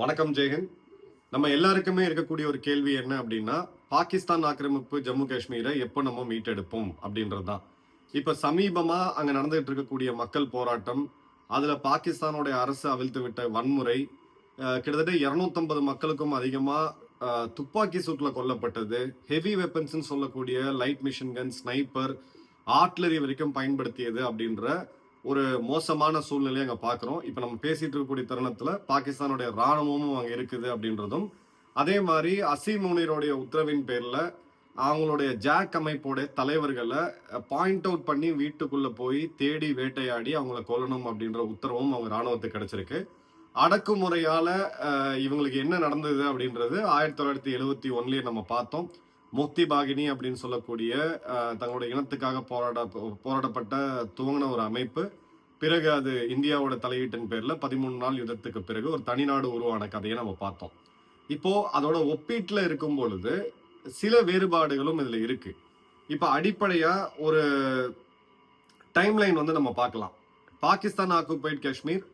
வணக்கம் ஜெயஹிந்த். நம்ம எல்லாருக்குமே இருக்கக்கூடிய ஒரு கேள்வி என்ன அப்படின்னா, பாகிஸ்தான் ஆக்கிரமிப்பு ஜம்மு காஷ்மீரை எப்போ நம்ம மீட்டெடுப்போம் அப்படின்றது தான். இப்ப சமீபமா அங்க நடந்துகிட்டு இருக்கக்கூடிய மக்கள் போராட்டம், அதுல பாகிஸ்தானுடைய அரசு அவிழ்த்து விட்ட வன்முறை, கிட்டத்தட்ட 250 மக்களுக்கும் அதிகமா துப்பாக்கி சூட்ல கொல்லப்பட்டது, ஹெவி வெப்பன்ஸ்ன்னு சொல்லக்கூடிய light machine gun, sniper, artillery வரைக்கும் பயன்படுத்தியது அப்படின்ற ஒரு மோசமான சூழ்நிலையை அங்க பாக்குறோம். இப்ப நம்ம பேசிட்டு இருக்கக்கூடிய தருணத்துல பாகிஸ்தானுடைய ராணுவமும் அங்க இருக்குது அப்படின்றதும், அதே மாதிரி அசீம் முனீருடைய உத்தரவின் பேர்ல அவங்களுடைய ஜாக் அமைப்போட தலைவர்களை பாயிண்ட் அவுட் பண்ணி வீட்டுக்குள்ள போய் தேடி வேட்டையாடி அவங்கள கொல்லணும் அப்படின்ற உத்தரவும் அவங்க ராணுவத்துக்கு கிடைச்சிருக்கு. அடக்குமுறையால இவங்களுக்கு என்ன நடந்தது அப்படின்றது 1971லயே நம்ம பார்த்தோம். முக்தி பாகினி அப்படின்னு சொல்லக்கூடிய தங்களுடைய இனத்துக்காக போராடப்பட்ட துவங்கின ஒரு அமைப்பு. பிறகு அது இந்தியாவோட தலையீட்டின் பேர்ல 13 நாள் யுத்தத்துக்கு பிறகு ஒரு தனிநாடு உருவான கதையை நம்ம பார்த்தோம். இப்போ அதோட ஒப்பீட்டுல இருக்கும் பொழுது சில வேறுபாடுகளும் இதுல இருக்கு. இப்ப அடிப்படையா ஒரு டைம்லைன் வந்து நம்ம பார்க்கலாம். பாகிஸ்தான் ஆக்குபைட் காஷ்மீர்,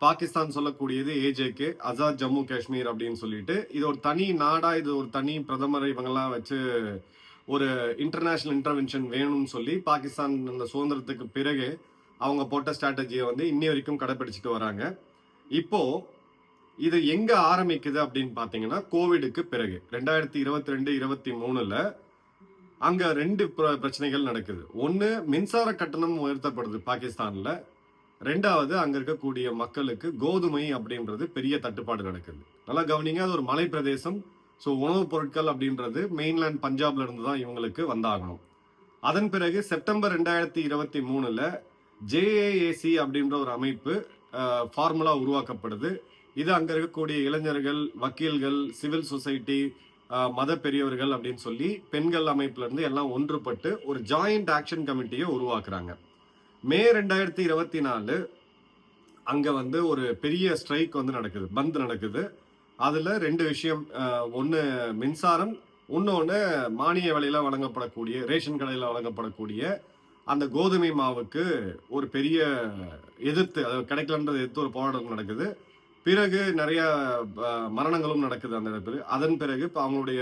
பாகிஸ்தான் சொல்லக்கூடியது ஏஜேகே, ஆசாத் ஜம்மு காஷ்மீர் அப்படின்னு சொல்லிட்டு இது ஒரு தனி நாடா, இது ஒரு தனி பிரதமர் இவங்கெல்லாம் வச்சு ஒரு இன்டர்நேஷனல் இன்டர்வென்ஷன் வேணும்னு சொல்லி பாகிஸ்தான் அந்த சுதந்திரத்துக்கு பிறகு அவங்க போட்ட ஸ்ட்ராட்டஜியை வந்து இன்னி வரைக்கும் கடைபிடிச்சிட்டு வராங்க. இப்போ இது எங்க ஆரம்பிக்குது அப்படின்னு பாத்தீங்கன்னா, கோவிடுக்கு பிறகு 2022-23ல அங்க ரெண்டு பிரச்சனைகள் நடக்குது. ஒன்னு, மின்சார கட்டணம் உயர்த்தப்படுது பாகிஸ்தான்ல. ரெண்டாவது, அங்க இருக்கக்கூடிய மக்களுக்கு கோதுமை அப்படின்றது பெரிய தட்டுப்பாடு நடக்குது. நல்லா கவனிங்க, அது ஒரு மலை பிரதேசம். ஸோ உணவுப் பொருட்கள் அப்படின்றது மெயின்லேண்ட் பஞ்சாப்ல இருந்து தான் இவங்களுக்கு வந்தாகணும். அதன் பிறகு செப்டம்பர் 2023ல ஜேஏஏசி அப்படின்ற ஒரு அமைப்பு ஃபார்முலா உருவாக்கப்படுது. இது அங்க இருக்கக்கூடிய இளைஞர்கள், வக்கீல்கள், சிவில் சொசைட்டி, மத பெரியவர்கள் அப்படின்னு சொல்லி பெண்கள் அமைப்புல இருந்து எல்லாம் ஒன்றுபட்டு ஒரு ஜாயிண்ட் ஆக்ஷன் கமிட்டியை உருவாக்குறாங்க. மே 2024 அங்க வந்து ஒரு பெரிய ஸ்ட்ரைக் வந்து நடக்குது, பந்த் நடக்குது. அதுல ரெண்டு விஷயம், ஒன்னு மின்சாரம், இன்னொன்னு மானிய விலையில வழங்கப்படக்கூடிய ரேஷன் கடையில வழங்கப்படக்கூடிய அந்த கோதுமை மாவுக்கு ஒரு பெரிய எதிர்த்து, அது கிடைக்கலன்றது எதிர்த்து ஒரு போராட்டம் நடக்குது. பிறகு நிறைய மரணங்களும் நடக்குது அந்த இடத்துல. அதன் பிறகு இப்போ அவங்களுடைய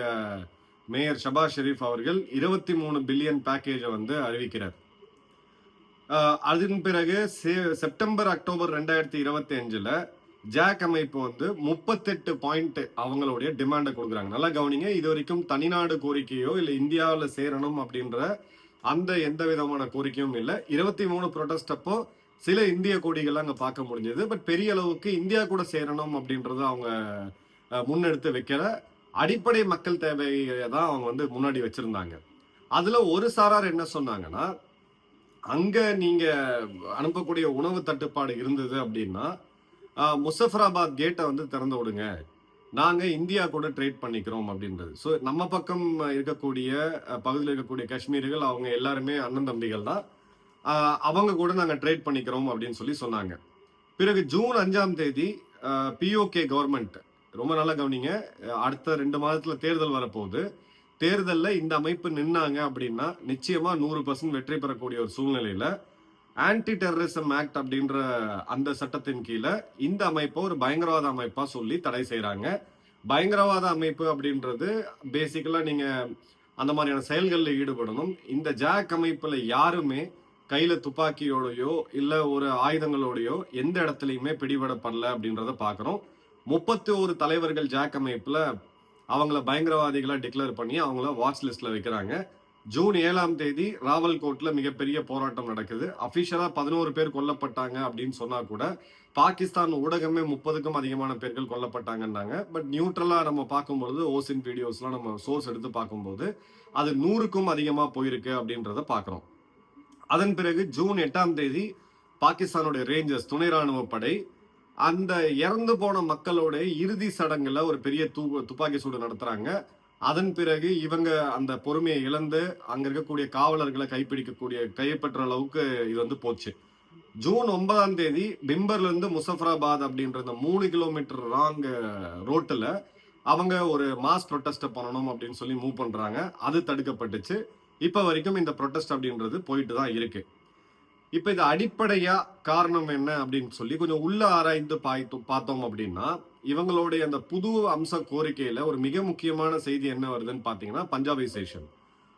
மேயர் ஷபாஸ் ஷெரீப் அவர்கள் 23 பில்லியன் பேக்கேஜை வந்து அறிவிக்கிறார். அதன் பிறகு செப்டம்பர் அக்டோபர் 2025ல ஜாக் அமைப்பு வந்து 38 பாயிண்ட் அவங்களுடைய டிமாண்டை கொடுக்குறாங்க. நல்லா கவனிங்க, இது வரைக்கும் தனிநாடு கோரிக்கையோ இல்லை இந்தியாவில் சேரணும் அப்படின்ற அந்த எந்த விதமான கோரிக்கையும் இல்லை. 23 ப்ரொடெஸ்ட் அப்போ சில இந்திய கொடிகள் அங்கே பார்க்க முடிஞ்சது. பட் பெரிய அளவுக்கு இந்தியா கூட சேரணும் அப்படின்றது அவங்க முன்னெடுத்து வைக்கிற அடிப்படை மக்கள் தேவையை தான் அவங்க வந்து முன்னாடி வச்சிருந்தாங்க. அதுல ஒரு சாரார் என்ன சொன்னாங்கன்னா, அங்க நீங்க அனுப்பக்கூடிய உணவு தட்டுப்பாடு இருந்தது அப்படின்னா முசஃபராபாத் கேட்டை வந்து திறந்து விடுங்க, நாங்க இந்தியா கூட ட்ரேட் பண்ணிக்கிறோம் அப்படின்றது. ஸோ நம்ம பக்கம் இருக்கக்கூடிய பகுதியில் இருக்கக்கூடிய காஷ்மீர்கள் அவங்க எல்லாருமே அண்ணன் தம்பிகள் தான், அவங்க கூட நாங்க ட்ரேட் பண்ணிக்கிறோம் அப்படின்னு சொல்லி சொன்னாங்க. பிறகு ஜூன் 5ஆம் தேதி பிஓகே கவர்மெண்ட், ரொம்ப நல்லா கவனிங்க, அடுத்த 2 மாதத்துல தேர்தல் வரப்போகுது. தேர்தலில் இந்த அமைப்பு நின்னாங்க அப்படின்னா நிச்சயமா 100% வெற்றி பெறக்கூடிய ஒரு சூழ்நிலையில ஆன்டி டெரரிசம் ஆக்ட் அப்படின்ற அந்த சட்டத்தின் கீழே இந்த அமைப்பை ஒரு பயங்கரவாத அமைப்பா சொல்லி தடை செய்யறாங்க. பயங்கரவாத அமைப்பு அப்படின்றது பேசிக்கலா நீங்க அந்த மாதிரியான செயல்களில் ஈடுபடணும். இந்த ஜாக் அமைப்புல யாருமே கையில துப்பாக்கியோடையோ இல்ல ஒரு ஆயுதங்களோடையோ எந்த இடத்துலயுமே பிடிபடப்படல அப்படின்றத பாக்குறோம். 31 தலைவர்கள் ஜாக் அமைப்புல அவங்கள பயங்கரவாதிகளை டிக்ளேர் பண்ணி அவங்கள வாட்ச் லிஸ்ட்ல வைக்கிறாங்க. ஜூன் 7ஆம் தேதி ராவல்கோட்ல மிகப்பெரிய போராட்டம் நடக்குது. அபிஷியலா 11 பேர் கொல்லப்பட்டாங்க அப்படின்னு சொன்னா கூட பாகிஸ்தான் ஊடகமே 30க்கும் அதிகமான பேர்கள் கொல்லப்பட்டாங்கன்னாங்க. பட் நியூட்ரலா நம்ம பார்க்கும்போது ஓசின் வீடியோஸ்லாம் நம்ம சோர்ஸ் எடுத்து பார்க்கும்போது அது 100க்கும் அதிகமா போயிருக்கு அப்படின்றத பாக்குறோம். அதன் பிறகு ஜூன் 8ஆம் தேதி பாகிஸ்தானுடைய ரேஞ்சர்ஸ் துணை ராணுவ படை அந்த இறந்து போன மக்களோட இறுதி சடங்குல ஒரு பெரிய துப்பாக்கி சூடு நடத்துறாங்க. அதன் பிறகு இவங்க அந்த பொறுமையை இழந்து அங்க இருக்கக்கூடிய காவலர்களை கைப்பற்ற அளவுக்கு இது வந்து போச்சு. ஜூன் 9ஆம் தேதி பிம்பர்ல இருந்து முசஃபராபாத் அப்படின்ற 3 கிலோமீட்டர் ராங் ரோட்டுல அவங்க ஒரு மாஸ் ப்ரொட்டஸ்ட் பண்ணணும் அப்படின்னு சொல்லி மூவ் பண்றாங்க. அது தடுக்கப்பட்டுச்சு. இப்ப வரைக்கும் இந்த ப்ரொட்டஸ்ட் அப்படின்றது போயிட்டு தான் இருக்கு. இப்ப இது அடிப்படையா காரணம் என்ன அப்படின்னு சொல்லி கொஞ்சம் உள்ள ஆராய்ந்து பார்த்தோம் அப்படின்னா, இவங்களுடைய அந்த புது அம்ச கோரிக்கையில ஒரு மிக முக்கியமான செய்தி என்ன வருதுன்னு பாத்தீங்கன்னா பஞ்சாபிசேஷன்.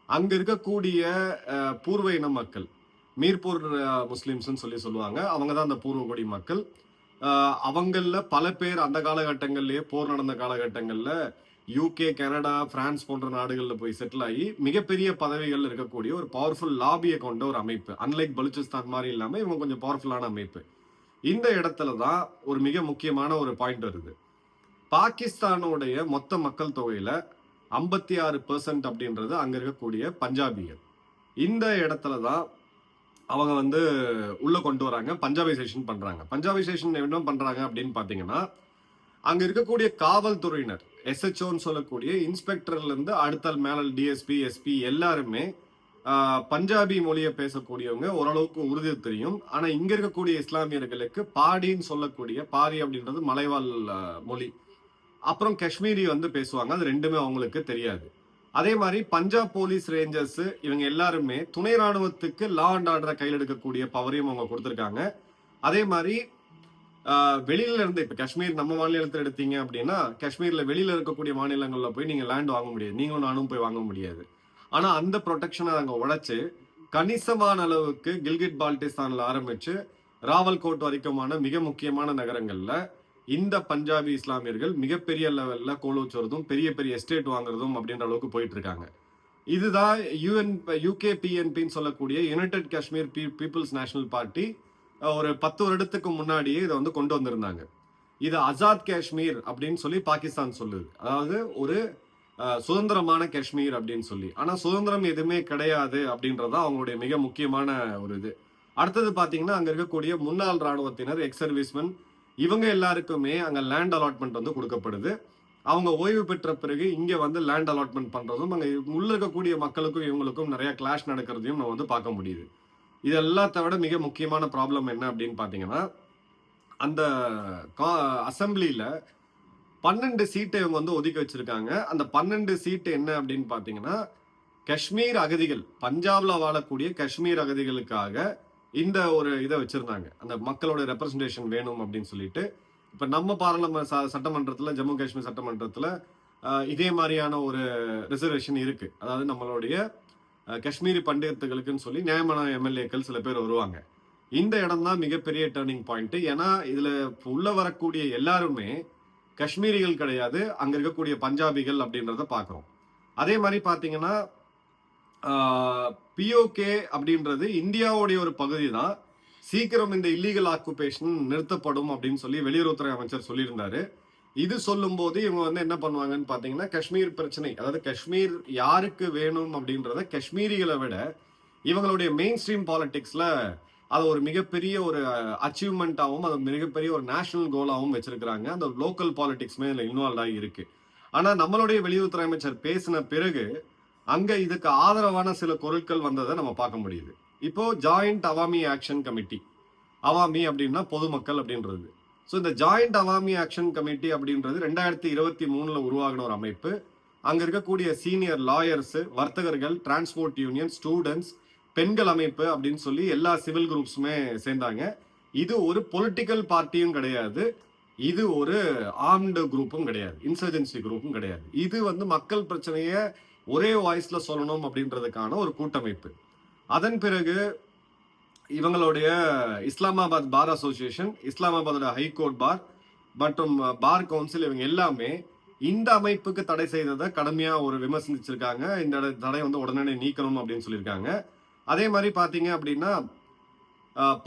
அங்க இருக்கக்கூடிய பூர்வ இன மக்கள், மீர்பூர் முஸ்லிம்ஸ் சொல்லுவாங்க. அவங்க தான் அந்த பூர்வகுடி மக்கள். அவங்கள பல பேர் அந்த காலகட்டங்கள்லயே போர் நடந்த காலகட்டங்கள்ல யூகே, கனடா, பிரான்ஸ் போன்ற நாடுகள்ல போய் செட்டில் ஆகி மிகப்பெரிய பதவிகள் இருக்கக்கூடிய ஒரு பவர்ஃபுல் லாபியை கொண்ட ஒரு அமைப்பு. அன்லைக் பலுச்சிஸ்தான் மாதிரி இல்லாம இவங்க கொஞ்சம் பவர்ஃபுல்லான அமைப்பு. இந்த இடத்துல தான் ஒரு மிக முக்கியமான ஒரு பாயிண்ட் வருது. பாகிஸ்தானுடைய மொத்த மக்கள் தொகையில 56% அப்படின்றது அங்க இருக்கக்கூடிய பஞ்சாபிகள். இந்த இடத்துல தான் அவங்க உள்ள கொண்டு வராங்க, பஞ்சாபிசேஷன் பண்றாங்க. பஞ்சாபிசேஷன் என்ன பண்றாங்க அப்படின்னு பாத்தீங்கன்னா, அங்க இருக்கக்கூடிய காவல்துறையினர், எஸ்ஹெச்ஓன்னு சொல்லக்கூடிய இன்ஸ்பெக்டர்ல இருந்து அடுத்த மேல டிஎஸ்பி, எஸ்பி எல்லாருமே பஞ்சாபி மொழியை பேசக்கூடியவங்க, ஓரளவுக்கு உறுதி தெரியும். ஆனா இங்க இருக்கக்கூடிய இஸ்லாமியர்களுக்கு பாடின்னு சொல்லக்கூடிய, பாரி அப்படின்றது மலைவாழ் மொழி, அப்புறம் காஷ்மீரி பேசுவாங்க. அது ரெண்டுமே அவங்களுக்கு தெரியாது. அதே மாதிரி பஞ்சாப் போலீஸ் ரேஞ்சர்ஸ் இவங்க எல்லாருமே துணை ராணுவத்துக்கு லா அண்ட் ஆர்டரை கையில் எடுக்கக்கூடிய பவரையும் அவங்க கொடுத்துருக்காங்க. அதே மாதிரி வெளியில இருந்து இப்ப காஷ்மீர் நம்ம மாநிலத்தில் எடுத்தீங்க அப்படின்னா, காஷ்மீர்ல வெளியில இருக்கக்கூடிய மாநிலங்கள்ல போய் நீங்க லேண்ட் வாங்க முடியாது, நீங்களும் நானும் போய் வாங்க முடியாது. ஆனா அந்த ப்ரொடெக்ஷனை அங்க உழைச்சு கணிசமான அளவுக்கு கில்கிட் பால்டிஸ்தான்ல ஆரம்பிச்சு ராவல்கோட் வரைக்குமான மிக முக்கியமான நகரங்கள்ல இந்த பஞ்சாபி இஸ்லாமியர்கள் மிகப்பெரிய லெவல்ல கோலோச்சுறதும் பெரிய பெரிய எஸ்டேட் வாங்குறதும் அப்படின்ற அளவுக்கு போயிட்டு இருக்காங்க. இதுதான் யூகேபிஎன்பின்னு சொல்லக்கூடிய united Kashmir people's national party ஒரு 10 வருடத்துக்கு முன்னாடியே இதை கொண்டு வந்திருந்தாங்க. இது ஆசாத் காஷ்மீர் அப்படின்னு சொல்லி பாகிஸ்தான் சொல்லுது. அதாவது ஒரு சுதந்திரமான காஷ்மீர் அப்படின்னு சொல்லி. ஆனா சுதந்திரம் எதுவுமே கிடையாது அப்படின்றதான் அவங்களுடைய மிக முக்கியமான ஒரு இது. அடுத்தது பாத்தீங்கன்னா, அங்க இருக்கக்கூடிய முன்னாள் ராணுவத்தினர், எக்ஸ் சர்வீஸ்மென், இவங்க எல்லாருக்குமே அங்க லேண்ட் அலாட்மெண்ட் கொடுக்கப்படுது. அவங்க ஓய்வு பெற்ற பிறகு இங்க லேண்ட் அலாட்மெண்ட் பண்றதும், அங்க உள்ள இருக்கக்கூடிய மக்களுக்கும் இவங்களுக்கும் நிறைய கிளாஷ் நடக்கிறதையும் நம்ம பார்க்க முடியுது. இது எல்லாத்த விட மிக முக்கியமான ப்ராப்ளம் என்ன அப்படின்னு பாத்தீங்கன்னா, அந்த அசம்பிளியில 12 சீட்டை இவங்க ஒதுக்கி வச்சிருக்காங்க. அந்த 12 சீட்டு என்ன அப்படின்னு பாத்தீங்கன்னா, காஷ்மீர் அகதிகள், பஞ்சாப்ல வாழக்கூடிய காஷ்மீர் அகதிகளுக்காக இந்த ஒரு இதை வச்சிருந்தாங்க. அந்த மக்களோட ரெப்ரசன்டேஷன் வேணும் அப்படின்னு சொல்லிட்டு. இப்ப நம்ம சட்டமன்றத்துல, ஜம்மு காஷ்மீர் சட்டமன்றத்துல இதே மாதிரியான ஒரு ரிசர்வேஷன் இருக்கு. அதாவது நம்மளுடைய காஷ்மீரி பண்டிதர்களுக்குன்னு சொல்லி நியமன எம்எல்ஏக்கள் சில பேர் வருவாங்க. இந்த இடம் தான் மிகப்பெரிய டேர்னிங் பாயிண்ட். ஏன்னா இதுல உள்ள வரக்கூடிய எல்லாருமே காஷ்மீரிகள் கிடையாது, அங்க இருக்கக்கூடிய பஞ்சாபிகள் அப்படின்றத பாக்குறோம். அதே மாதிரி பாத்தீங்கன்னா, பிஓகே அப்படின்றது இந்தியாவுடைய ஒரு பகுதி தான். சீக்கிரம் இந்த இல்லீகல் ஆக்குபேஷன் நிறுத்தப்படும் அப்படின்னு சொல்லி வெளியுறவுத்துறை அமைச்சர் சொல்லியிருந்தாரு. இது சொல்லும் போது இவங்க என்ன பண்ணுவாங்கன்னு பாத்தீங்கன்னா, காஷ்மீர் பிரச்சனை, அதாவது காஷ்மீர் யாருக்கு வேணும் அப்படின்றத காஷ்மீரிகளை விட இவங்களுடைய மெயின் ஸ்ட்ரீம் பாலிடிக்ஸ்ல அதை ஒரு மிகப்பெரிய ஒரு அச்சீவ்மெண்ட்டாகவும், அது மிகப்பெரிய ஒரு நேஷனல் கோலாகவும் வச்சிருக்கிறாங்க. அந்த லோக்கல் பாலிடிக்ஸ்மே இதுல இன்வால்வ் ஆகி இருக்கு. ஆனா நம்மளுடைய வெளியுறவுத்துறை அமைச்சர் பேசின பிறகு அங்க இதுக்கு ஆதரவான சில குரல்கள் வந்ததை நம்ம பார்க்க முடியுது. இப்போ joint Awami action committee, Awami அப்படின்னா பொதுமக்கள் அப்படின்றது. ஸோ இந்த ஜாயிண்ட் அவாமி ஆக்ஷன் கமிட்டி அப்படின்றது 2023 உருவாகின ஒரு அமைப்பு. அங்க இருக்கக்கூடிய சீனியர் லாயர்ஸ், வர்த்தகர்கள், டிரான்ஸ்போர்ட் யூனியன், ஸ்டூடெண்ட்ஸ், பெண்கள் அமைப்பு அப்படின்னு சொல்லி எல்லா சிவில் குரூப்ஸுமே சேர்ந்தாங்க. இது ஒரு பொலிட்டிக்கல் பார்ட்டியும் கிடையாது, இது ஒரு ஆர்ம்டு குரூப்பும் கிடையாது, இன்சர்ஜென்சி குரூப்பும் கிடையாது. இது மக்கள் பிரச்சனையை ஒரே வாய்ஸ்ல சொல்லணும் அப்படின்றதுக்கான ஒரு கூட்டமைப்பு. அதன் பிறகு இவங்களுடைய இஸ்லாமாபாத் பார் அசோசியேஷன், இஸ்லாமாபாதோட ஹைகோர்ட் பார் மற்றும் பார் கவுன்சில், இவங்க எல்லாமே இந்த அமைப்புக்கு தடை செய்ததை கடுமையா ஒரு விமர்சிச்சிருக்காங்க. இந்த தடை உடனே நீக்கணும் அப்படின்னு சொல்லியிருக்காங்க. அதே மாதிரி பாத்தீங்க அப்படின்னா,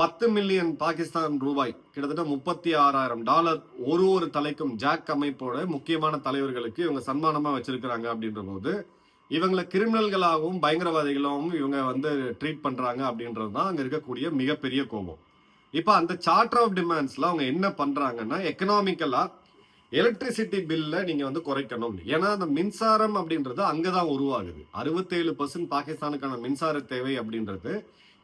10 மில்லியன் பாகிஸ்தான் ரூபாய், கிட்டத்தட்ட $36,000 ஒரு தலைக்கும் ஜாக் அமைப்போட முக்கியமான தலைவர்களுக்கு இவங்க சன்மானமா வச்சிருக்கிறாங்க. அப்படின்ற போது இவங்களை கிரிமினல்களாகவும் பயங்கரவாதிகளாகவும் இவங்க ட்ரீட் பண்றாங்க அப்படின்றதுதான் அங்க இருக்கக்கூடிய மிகப்பெரிய கோபம். இப்ப அந்த சார்ட்டர் ஆஃப் டிமாண்ட்ஸ்ல அவங்க என்ன பண்றாங்கன்னா, எக்கனாமிக்கலா எலக்ட்ரிசிட்டி பில்ல நீங்க குறைக்கணும். ஏன்னா அந்த மின்சாரம் அப்படின்றது அங்கதான் உருவாகுது. 67% பாகிஸ்தானுக்கான மின்சார தேவை அப்படின்றது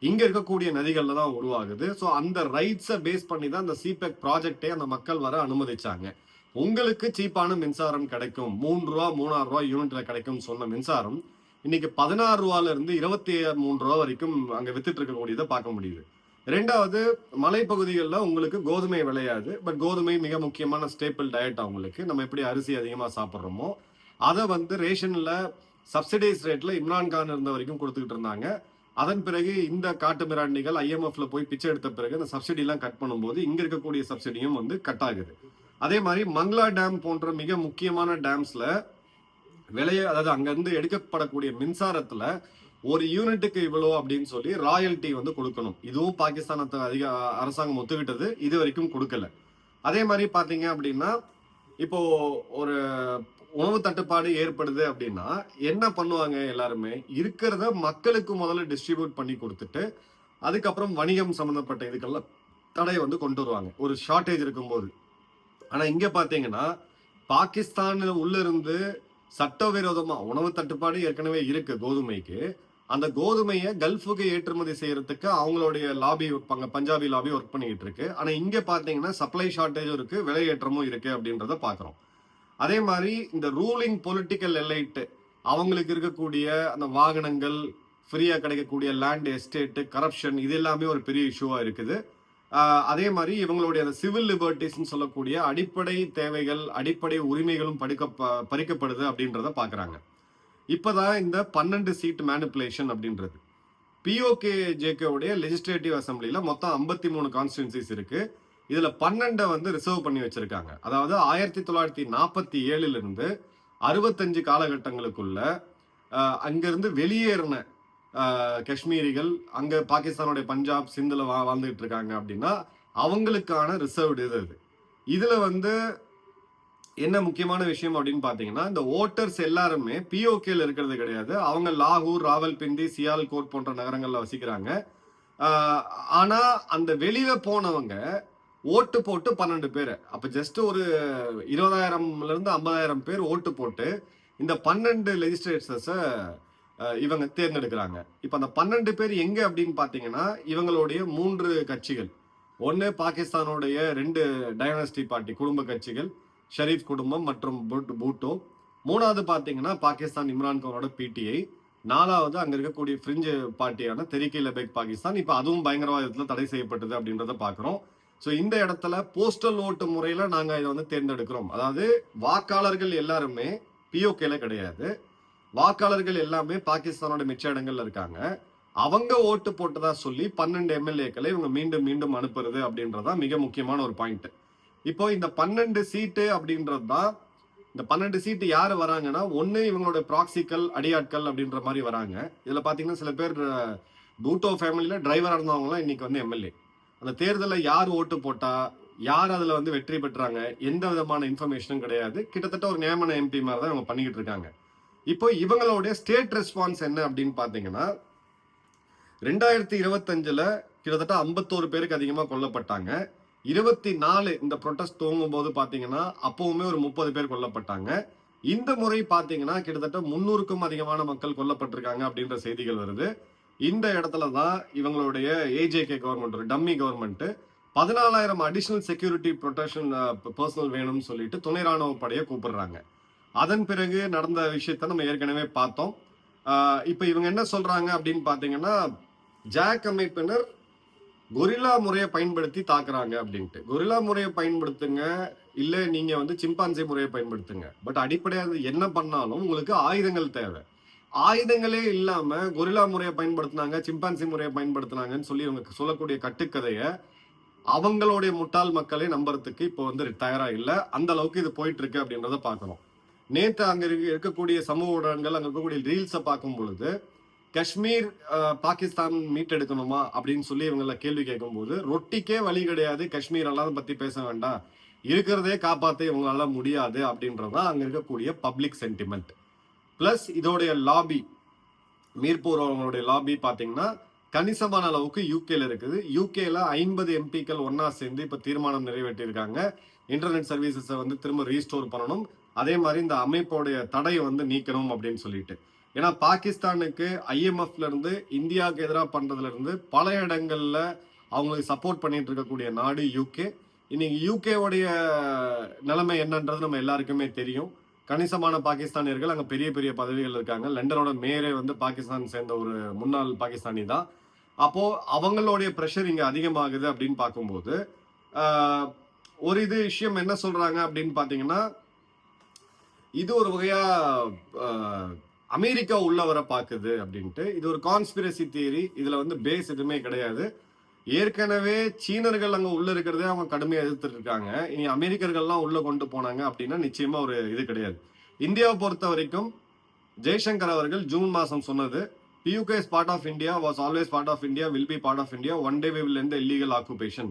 இங்க இருக்கக்கூடிய நதிகள்ல தான் உருவாகுது. ஸோ அந்த ரைட்ஸை பேஸ் பண்ணி தான் அந்த சிபெக் ப்ராஜெக்டே அந்த மக்கள் வர அனுமதிச்சாங்க. உங்களுக்கு சீப்பான மின்சாரம் கிடைக்கும், $3, $3,000 யூனிட்ல கிடைக்கும் சொன்ன மின்சாரம் இன்னைக்கு $16 இருந்து $23 வரைக்கும் அங்க வித்துட்டு இருக்கக்கூடியதை பார்க்க முடியுது. ரெண்டாவது, மலைப்பகுதிகளில் உங்களுக்கு கோதுமை விளையாது. பட் கோதுமை மிக முக்கியமான ஸ்டேபிள் டயட் அவங்களுக்கு. நம்ம எப்படி அரிசி அதிகமாக சாப்பிட்றோமோ அதை வந்து ரேஷனில் சப்சிடைஸ் ரேட்டில் இம்ரான்கான் இருந்த வரைக்கும் கொடுத்துக்கிட்டு இருந்தாங்க. அதன் பிறகு இந்த காட்டு மிராண்டிகள் IMFல போய் பிச்சை எடுத்த பிறகு அந்த சப்சிடிலாம் கட் பண்ணும்போது இங்கே இருக்கக்கூடிய சப்சிடியும் வந்து கட் ஆகுது. அதே மாதிரி மங்களா டேம் போன்ற மிக முக்கியமான டேம்ஸில் அதாவது அங்கேருந்து எடுக்கப்படக்கூடிய மின்சாரத்தில் ஒரு யூனிட்டுக்கு இவ்வளோ அப்படின்னு சொல்லி ராயல்ட்டி வந்து கொடுக்கணும். இதுவும் பாகிஸ்தானத்தை அரசாங்கம் ஒத்துக்கிட்டது, இது வரைக்கும் கொடுக்கல. அதே மாதிரி பார்த்தீங்க அப்படின்னா இப்போ ஒரு உணவு தட்டுப்பாடு ஏற்படுது அப்படின்னா என்ன பண்ணுவாங்க, எல்லாருமே இருக்கிறத மக்களுக்கு முதல்ல டிஸ்ட்ரிபியூட் பண்ணி கொடுத்துட்டு அதுக்கப்புறம் வணிகம் சம்பந்தப்பட்ட இதுக்கெல்லாம் தடை வந்து கொண்டு வருவாங்க ஒரு ஷார்டேஜ் இருக்கும்போது. ஆனா இங்க பாத்தீங்கன்னா பாகிஸ்தான் உள்ள இருந்து சட்டவிரோதமா உணவு தட்டுப்பாடு ஏற்கனவே இருக்கு கோதுமைக்கு. அந்த கோதுமையை கல்ஃபுக்கு ஏற்றுமதி செய்யறதுக்கு அவங்களுடைய லாபி வைப்பாங்க, பஞ்சாபி லாபி ஒர்க் பண்ணிக்கிட்டு இருக்கு. ஆனா இங்க பாத்தீங்கன்னா சப்ளை ஷார்டேஜும் இருக்கு, விலையேற்றமும் இருக்கு அப்படின்றத பாக்குறோம். அதே மாதிரி இந்த ரூலிங் பொலிட்டிக்கல் எலைட்டு அவங்களுக்கு இருக்கக்கூடிய அந்த வாகனங்கள், ஃப்ரீயா கிடைக்கக்கூடிய லேண்ட் எஸ்டேட்டு, கரப்ஷன், இது எல்லாமே ஒரு பெரிய இஷ்யூவா இருக்குது. அதே மாதிரி இவங்களுடைய அந்த சிவில் லிபர்ட்டிஸ்ன்னு சொல்லக்கூடிய அடிப்படை தேவைகள், அடிப்படை உரிமைகளும் பறிக்கப்படுது அப்படின்றத பாக்குறாங்க. இப்பதான் இந்த 12 சீட் மேனிப்புலேஷன் அப்படின்றது. POK-JK லெஜிஸ்லேட்டிவ் அசம்பிளில மொத்தம் 53 கான்ஸ்டிடுவன்சிஸ் இருக்கு. இதுல 12 வந்து ரிசர்வ் பண்ணி வச்சிருக்காங்க. அதாவது 1947 இருந்து 65 காலகட்டங்களுக்குள்ள அங்கிருந்து வெளியேறின காஷ்மீரிகள் அங்க பாகிஸ்தானுடைய பஞ்சாப், சிந்துல வாழ்ந்துகிட்டு இருக்காங்க அப்படின்னா அவங்களுக்கான ரிசர்வ்டு இது. இதுல வந்து என்ன முக்கியமான விஷயம் அப்படின்னு பாத்தீங்கன்னா, இந்த ஓட்டர்ஸ் எல்லாருமே POKல இருக்கிறது கிடையாது. அவங்க லாகூர், ராவல்பிண்டி, சியால்கோட் போன்ற நகரங்கள்ல வசிக்கிறாங்க. ஆனா அந்த வெளியில போனவங்க ஓட்டு போட்டு 12 பேர், அப்ப ஜஸ்ட் ஒரு 20,000ல இருந்து 50,000 பேர் ஓட்டு போட்டு இந்த 12 லெஜிஸ்லேட்டர்ஸ இவங்க தேர்ந்தெடுக்கிறாங்க. இப்ப அந்த 12 பேர் எங்க அப்படின்னு பாத்தீங்கன்னா இவங்களுடைய 3 கட்சிகள். ஒன்னு பாகிஸ்தானுடைய 2 டைனாஸ்டி பார்ட்டி குடும்ப கட்சிகள், ஷரீப் குடும்பம் மற்றும் பூட்டோ. மூணாவது பாத்தீங்கன்னா பாகிஸ்தான் இம்ரான்கானோட PTI. நாலாவது அங்க இருக்கக்கூடிய பிரிஞ்சு பார்ட்டியான தெரீக்-இ-லபேக் பாகிஸ்தான். இப்ப அதுவும் பயங்கரவாதத்துல தடை செய்யப்பட்டது அப்படின்றத பாக்குறோம். ஸோ இந்த இடத்துல போஸ்டல் ஓட்டு முறையில நாங்க இதை வந்து தேர்ந்தெடுக்கிறோம். அதாவது வாக்காளர்கள் எல்லாருமே POKல கிடையாது, வாக்காளர்கள் எல்லாமே பாகிஸ்தானோட மிச்ச இடங்கள்ல இருக்காங்க. அவங்க ஓட்டு போட்டதா சொல்லி 12 MLAக்களை இவங்க மீண்டும் மீண்டும் அனுப்புறது அப்படின்றதான் மிக முக்கியமான ஒரு பாயிண்ட். இப்போ இந்த 12 சீட்டு அப்படின்றது தான். இந்த 12 சீட்டு யாரு வராங்கன்னா, ஒன்னு இவங்களோட ப்ராக்சிக்கல் அடியாட்கள் அப்படின்ற மாதிரி வராங்க. இதுல பாத்தீங்கன்னா சில பேர் பூட்டோ ஃபேமிலியில டிரைவரா இருந்தவங்கலாம் இன்னைக்கு வந்து MLA. அந்த தேர்தலில் யார் ஓட்டு போட்டா, யார் அதுல வந்து வெற்றி பெற்றாங்க, எந்த விதமான இன்ஃபர்மேஷனும் கிடையாது. கிட்டத்தட்ட ஒரு நியமன MP மாதிரி தான் இவங்க பண்ணிக்கிட்டு இருக்காங்க. இப்போ இவங்களுடைய ஸ்டேட் ரெஸ்பான்ஸ் என்ன அப்படின்னு பாத்தீங்கன்னா, 2025ல கிட்டத்தட்ட 51 பேருக்கு அதிகமா கொல்லப்பட்டாங்க. 24 இந்த ப்ரொட்டஸ்ட் துவங்கும் போது பாத்தீங்கன்னா அப்பவுமே ஒரு 30 பேர் கொல்லப்பட்டாங்க. இந்த முறை பாத்தீங்கன்னா கிட்டத்தட்ட 300க்கும் அதிகமான மக்கள் கொல்லப்பட்டிருக்காங்க அப்படின்ற செய்திகள் வருது. இந்த இடத்துல தான் இவங்களுடைய AJK கவர்மெண்ட், ஒரு dummy government, 14,000 additional security protection personal வேணும்னு சொல்லிட்டு துணை ராணுவ படையை கூப்பிடுறாங்க. அதன் பிறகு நடந்த விஷயத்த நம்ம ஏற்கனவே பார்த்தோம். இப்ப இவங்க என்ன சொல்றாங்க அப்படின்னு பாத்தீங்கன்னா, ஜாக் அமைப்பினர் கொரில்லா முறையை பயன்படுத்தி தாக்குறாங்க அப்படின்ட்டு. கொரில்லா முறையை பயன்படுத்துங்க, இல்ல நீங்க வந்து சிம்பான்சி முறையை பயன்படுத்துங்க. பட் அடிப்படையாக என்ன பண்ணாலும் உங்களுக்கு ஆயுதங்கள் தேவை. ஆயுதங்களே இல்லாம கொரில்லா முறையை பயன்படுத்தினாங்க, சிம்பான்சி முறையை பயன்படுத்தினாங்கன்னு சொல்லி இவங்க சொல்லக்கூடிய கட்டுக்கதைய அவங்களுடைய முட்டாள் மக்களே நம்புறதுக்கு இப்போ வந்து தயாரா இல்லை. அந்த அளவுக்கு இது போயிட்டு இருக்கு அப்படின்றத பார்க்கணும். நேற்று அங்க இருக்கக்கூடிய சமூக ஊடகங்கள், அங்க இருக்கக்கூடிய ரீல்ஸை பார்க்கும் பொழுது காஷ்மீர் பாகிஸ்தான் மீட்டெடுக்கணுமா அப்படின்னு சொல்லி இவங்கள கேள்வி கேட்கும்போது, ரொட்டிக்கே வழி கிடையாது, காஷ்மீர் எல்லாம் பத்தி பேச வேண்டாம், இருக்கிறதே காப்பாற்ற இவங்களால முடியாது அப்படின்றதான் அங்க இருக்கக்கூடிய பப்ளிக் சென்டிமெண்ட். பிளஸ் இதோடைய லாபி, மீர்பூர் அவங்களுடைய லாபி பாத்தீங்கன்னா கணிசமான அளவுக்கு யூகேல இருக்குது. யூகேல 50 MPக்கள் ஒன்னா சேர்ந்து இப்ப தீர்மானம் நிறைவேற்றியிருக்காங்க. இன்டர்நெட் சர்வீசஸை வந்து திரும்ப ரீஸ்டோர் பண்ணணும், அதே மாதிரி இந்த அமைப்போடைய தடையை வந்து நீக்கணும் அப்படின்னு சொல்லிட்டு. ஏன்னா பாகிஸ்தானுக்கு IMFல இருந்து இந்தியாவுக்கு எதிராக பண்றதுல இருந்து பல இடங்கள்ல அவங்களுக்கு சப்போர்ட் பண்ணிட்டு இருக்கக்கூடிய நாடு UK. இன்னைக்கு UKவுடைய நிலைமை என்னன்றது நம்ம எல்லாருக்குமே தெரியும். கணிசமான பாகிஸ்தானியர்கள் அங்க பெரிய பெரிய பதவிகள் இருக்காங்க. லண்டனோட மேயரே வந்து பாகிஸ்தான் சேர்ந்த ஒரு முன்னாள் பாகிஸ்தானி தான். அப்போ அவங்களுடைய ப்ரெஷர் இங்க அதிகமாகுது அப்படின்னு பார்க்கும்போது ஒரு விஷயம் என்ன சொல்றாங்க அப்படின்னு பாத்தீங்கன்னா, இது ஒரு வகையா அமெரிக்கா உள்ள வர பாக்குது அப்படின்ட்டு. இது ஒரு கான்ஸ்பிரசி தியரி. இதுல பேஸ் எதுவுமே கிடையாது. ஏற்கனவே சீனர்கள் அங்க உள்ள இருக்கிறதே அவங்க கடுமையா எதிர்த்துட்டு இருக்காங்க. இனி அமெரிக்கர்கள்லாம் உள்ள கொண்டு போனாங்க அப்படின்னா நிச்சயமா ஒரு இது கிடையாது. இந்தியாவை பொறுத்த வரைக்கும் ஜெய்சங்கர் அவர்கள் ஜூன் மாசம் சொன்னது, PUK is part of India, was always part of India, will be part of India, one day we will end the illegal occupation.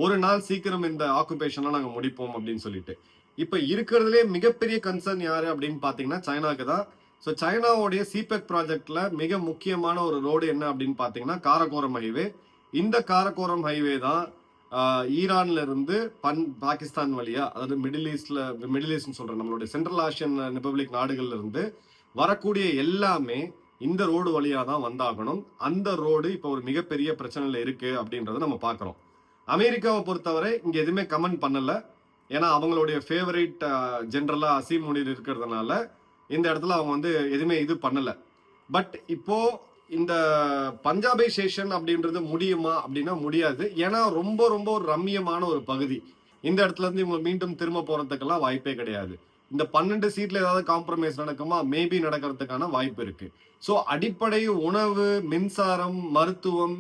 ஒரு நாள் சீக்கிரம் இந்த ஆக்குபேஷனை நாங்க முடிப்போம் அப்படின்னு சொல்லிட்டு. இப்ப இருக்கிறதுலே மிகப்பெரிய கன்சர்ன் யாரு அப்படின்னு பாத்தீங்கன்னா சைனாக்கு தான். ஸோ சைனாவுடைய சிபெக் ப்ராஜெக்ட்ல மிக முக்கியமான ஒரு ரோடு என்ன அப்படின்னு பாத்தீங்கன்னா காரகோரம் ஹைவே. இந்த காரகோரம் ஹைவே தான் ஈரான்ல இருந்து பாகிஸ்தான் வழியா, அதாவது மிடில் ஈஸ்ட்னு சொல்றேன், நம்மளுடைய சென்ட்ரல் ஆசியன் ரிப்பப்ளிக் நாடுகள்ல இருந்து வரக்கூடிய எல்லாமே இந்த ரோடு வழியா தான் வந்தாகணும். அந்த ரோடு இப்போ ஒரு மிகப்பெரிய பிரச்சனையில இருக்கு அப்படின்றத நம்ம பாக்குறோம். அமெரிக்காவை பொறுத்தவரை இங்க எதுவுமே கமெண்ட் பண்ணல. ஏன்னா அவங்களுடைய ஃபேவரட் ஜெனரலா அசீம் முனீர் இருக்கிறதுனால இந்த இடத்துல அவங்க எதுவுமே இது பண்ணல. பட் இப்போ இந்த பஞ்சாபைசேஷன் அப்படின்றது முடியுமா அப்படின்னா முடியாது. ஏன்னா ரொம்ப ரொம்ப ஒரு ரம்மியமான ஒரு பகுதி. இந்த இடத்துல இருந்து இவங்க மீண்டும் திரும்ப போறதுக்கெல்லாம் வாய்ப்பே கிடையாது. இந்த 12 சீட்ல ஏதாவது காம்ப்ரமைஸ் நடக்குமா? மேபி நடக்கிறதுக்கான வாய்ப்பு இருக்கு. ஸோ அடிப்படை உணவு, மின்சாரம், மருத்துவம்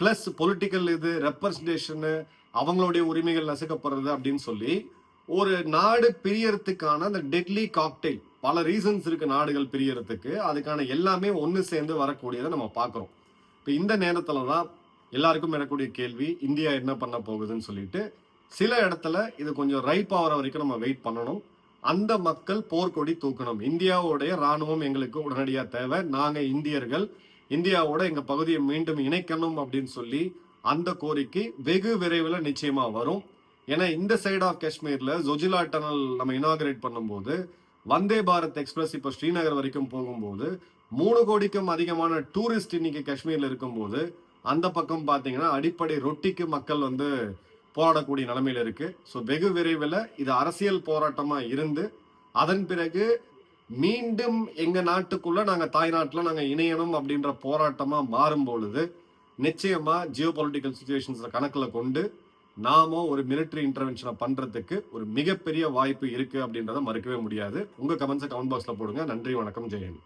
பிளஸ் பொலிட்டிக்கல் ரெப்ரசன்டேஷனு, அவங்களுடைய உரிமைகள் நசுக்கப்படுறது அப்படின்னு சொல்லி ஒரு நாடு பிரியறதுக்கான அந்த டெட்லி காக்டெயில், பல ரீசன்ஸ் இருக்கு நாடுகள் பிரியறதுக்கு, அதுக்கான எல்லாமே ஒன்று சேர்ந்து வரக்கூடியதை நம்ம பார்க்குறோம். இப்போ இந்த நேரத்துல தான் எல்லாருக்கும் வரக்கூடிய கேள்வி, இந்தியா என்ன பண்ண போகுதுன்னு சொல்லிட்டு. சில இடத்துல இது கொஞ்சம் ரைப் ஆகிற வரைக்கும் நம்ம வெயிட் பண்ணணும். அந்த மக்கள் போர்க்கொடி தூக்கணும். இந்தியாவுடைய ராணுவம் எங்களுக்கு உடனடியாக தேவை, நாங்க இந்தியர்கள் இந்தியாவோட எங்க பகுதியை மீண்டும் இணைக்கணும் அப்படின்னு சொல்லி அந்த கோரிக்கை வெகு விரைவில் நிச்சயமா வரும். ஏன்னா இந்த சைட் ஆஃப் காஷ்மீர்ல ஜொஜிலா டனல் நம்ம இனாகரேட் பண்ணும்போது, வந்தே பாரத் எக்ஸ்பிரஸ் இப்போ ஸ்ரீநகர் வரைக்கும் போகும்போது 3 கோடிக்கும் அதிகமான டூரிஸ்ட் இன்னைக்கு காஷ்மீர்ல இருக்கும்போது, அந்த பக்கம் பாத்தீங்கன்னா அடிப்படை ரொட்டிக்கு மக்கள் போராடக்கூடிய நிலைமையில இருக்கு. ஸோ வெகு விரைவில் இது அரசியல் போராட்டமா இருந்து அதன் பிறகு மீண்டும் எங்க நாட்டுக்குள்ள நாங்க தாய்நாட்டுல நாங்க இணையணும் அப்படின்ற போராட்டமா மாறும் பொழுது நிச்சயமா ஜியோ பொலிட்டிக்கல் சிச்சுவேஷன்ஸ் கணக்குல கொண்டு நாம ஒரு மிலிட்டரி இன்டர்வென்ஷனை பண்றதுக்கு ஒரு மிகப்பெரிய வாய்ப்பு இருக்கு அப்படின்றத மறுக்கவே முடியாது. உங்க கமெண்ட்ஸை கமெண்ட் பாக்ஸ்ல போடுங்க. நன்றி, வணக்கம், ஜெயன்.